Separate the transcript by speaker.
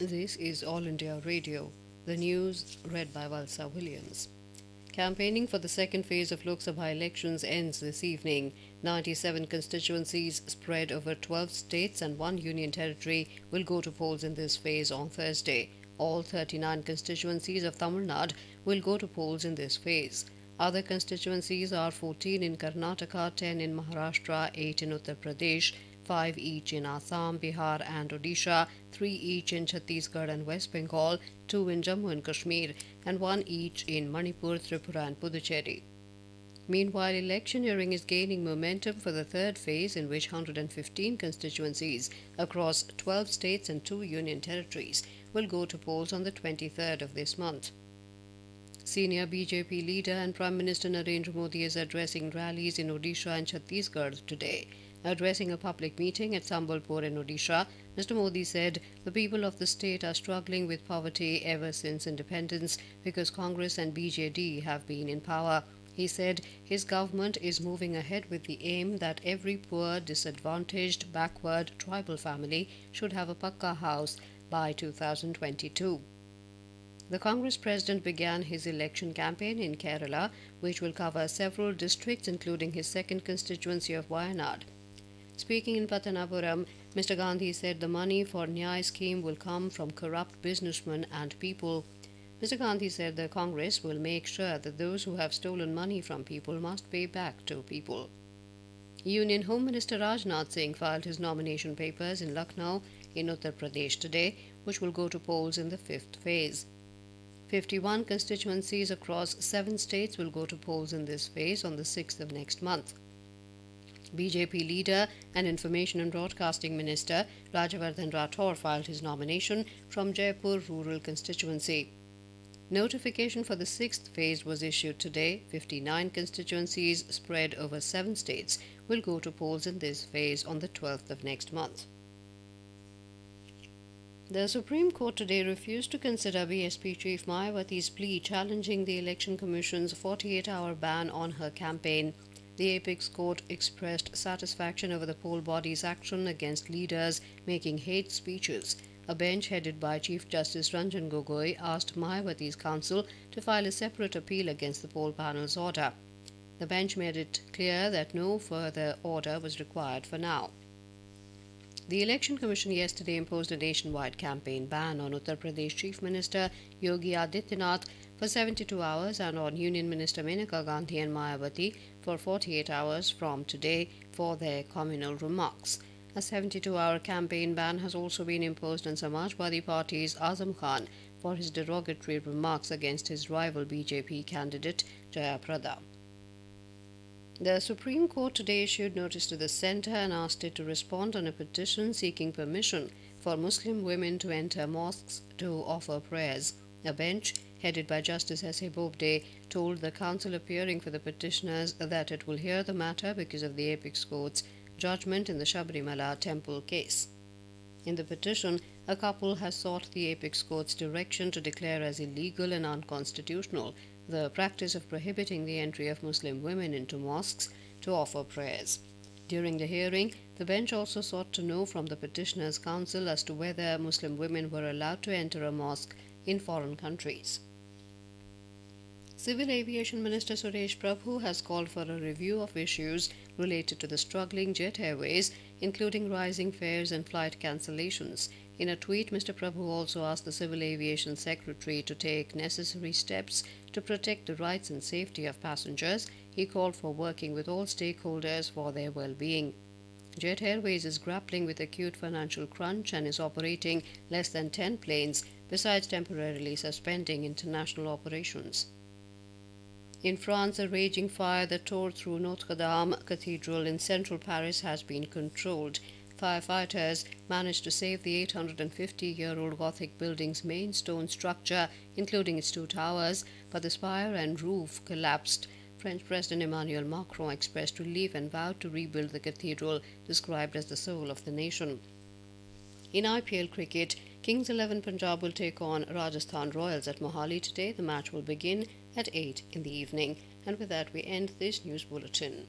Speaker 1: This is All India Radio. The news read by Valsa Williams. Campaigning for the second phase of Lok Sabha elections ends this evening. 97 constituencies spread over 12 states and one union territory will go to polls in this phase on Thursday. All 39 constituencies of Tamil Nadu will go to polls in this phase. Other constituencies are 14 in Karnataka, 10 in Maharashtra, 8 in Uttar Pradesh, 5 each in Assam, Bihar and Odisha, 3 each in Chhattisgarh and West Bengal, 2 in Jammu and Kashmir, and 1 each in Manipur, Tripura and Puducherry. Meanwhile, electioneering is gaining momentum for the third phase, in which 115 constituencies across 12 states and 2 union territories will go to polls on the 23rd of this month. Senior BJP leader and Prime Minister Narendra Modi is addressing rallies in Odisha and Chhattisgarh today. Addressing a public meeting at Sambalpur in Odisha, Mr. Modi said the people of the state are struggling with poverty ever since independence because Congress and BJD have been in power. He said his government is moving ahead with the aim that every poor, disadvantaged, backward tribal family should have a Pakka house by 2022. The Congress president began his election campaign in Kerala, which will cover several districts including his second constituency of Wayanad. Speaking in Pathanapuram, Mr. Gandhi said the money for Nyay scheme will come from corrupt businessmen and people. Mr. Gandhi said the Congress will make sure that those who have stolen money from people must pay back to people. Union Home Minister Rajnath Singh filed his nomination papers in Lucknow in Uttar Pradesh today, which will go to polls in the fifth phase. 51 constituencies across 7 states will go to polls in this phase on the 6th of next month. BJP leader and Information and Broadcasting Minister Rajavardhan Rathore filed his nomination from Jaipur rural constituency. Notification for the 6th phase was issued today. 59 constituencies spread over 7 states will go to polls in this phase on the 12th of next month. The Supreme Court today refused to consider BSP Chief Mayawati's plea challenging the Election Commission's 48-hour ban on her campaign. The Apex Court expressed satisfaction over the poll body's action against leaders making hate speeches. A bench headed by Chief Justice Ranjan Gogoi asked Mayawati's counsel to file a separate appeal against the poll panel's order. The bench made it clear that no further order was required for now. The Election Commission yesterday imposed a nationwide campaign ban on Uttar Pradesh Chief Minister Yogi Adityanath for 72 hours and on Union Minister Maneka Gandhi and Mayawati for 48 hours from today for their communal remarks. A 72-hour campaign ban has also been imposed on Samajwadi Party's Azam Khan for his derogatory remarks against his rival BJP candidate Jayaprada. The Supreme Court today issued notice to the centre and asked it to respond on a petition seeking permission for Muslim women to enter mosques to offer prayers. A bench, headed by Justice S.A. Bobde, told the counsel appearing for the petitioners that it will hear the matter because of the Apex Court's judgment in the Sabrimala temple case. In the petition, a couple has sought the Apex Court's direction to declare as illegal and unconstitutional the practice of prohibiting the entry of Muslim women into mosques to offer prayers. During the hearing, the bench also sought to know from the petitioner's counsel as to whether Muslim women were allowed to enter a mosque in foreign countries. Civil Aviation Minister Suresh Prabhu has called for a review of issues related to the struggling jet airways, including rising fares and flight cancellations. In a tweet, Mr. Prabhu also asked the Civil Aviation Secretary to take necessary steps to protect the rights and safety of passengers. He called for working with all stakeholders for their well-being. Jet Airways is grappling with acute financial crunch and is operating less than 10 planes, besides temporarily suspending international operations. In France, a raging fire that tore through Notre Dame Cathedral in central Paris has been controlled. Firefighters managed to save the 850-year-old Gothic building's main stone structure, including its 2 towers, but the spire and roof collapsed. French President Emmanuel Macron expressed relief and vowed to rebuild the cathedral, described as the soul of the nation. In IPL cricket, Kings 11 Punjab will take on Rajasthan Royals at Mohali today. The match will begin at 8 in the evening. And with that, we end this news bulletin.